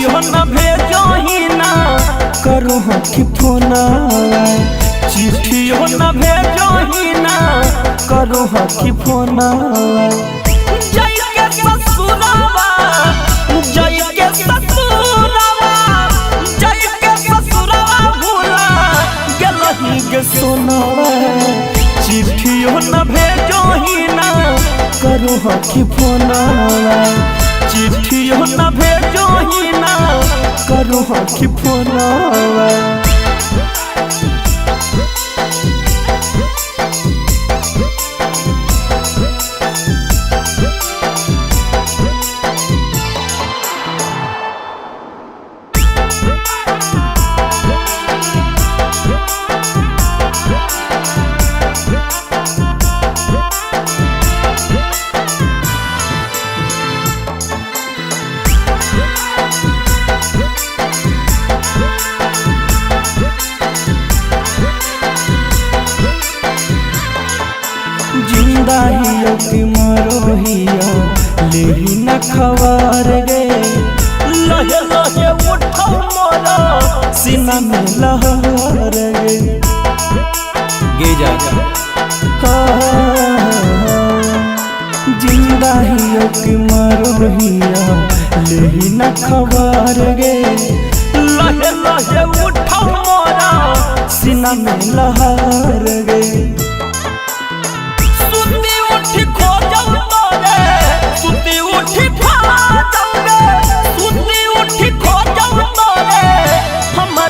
चिट्ठियों न भेजो ही ना करो हकी फोना चिट्ठियों न भेजो ही ना करो हकी फोना जय के ससुरावा जय के ससुरावा जय के ससुरावा भूला गेलही गे सोनावा चिट्ठियों न भेजो ही ना करो हकी फोना चिट्ठियों न भेजो ही ना करो हकी फोना जिंदा हियो कि मरो हियो लेही न खबर गे लहे लहे उठो मोरा सीना में लहर गे जागा जिंदा हियो कि मरो हियो लेही न खबर गे लहे लहे उठो मोरा सीना में लहर गे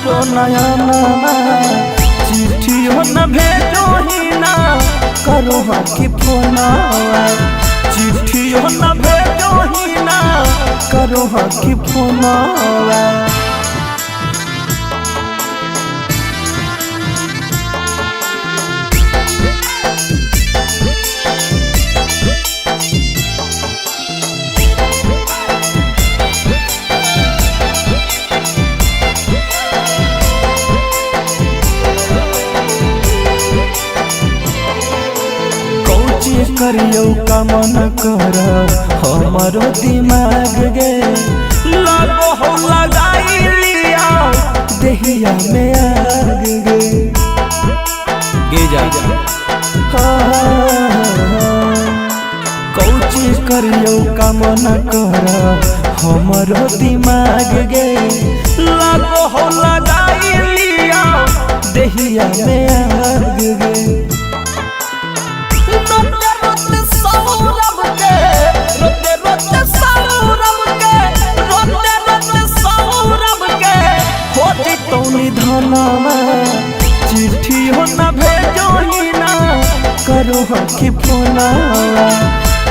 नया नाना चिट्ठियों न भेजो ही ना करो हकी फोना चिट्ठियों न भेजो ही ना करो हकी फोना करियो का मन कर हमारो दिमाग गे लगो हो लगाई लिया देहिया में आग गे जागा कौची करियो का मन कर हमारो दिमाग गे लगो हो लगाई लिया देहिया में आग गे चिट्ठियों न भेजो ही ना करो हकी फोना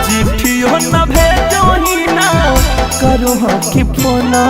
चिट्ठियों न भेजो ही ना करो हकी फोना।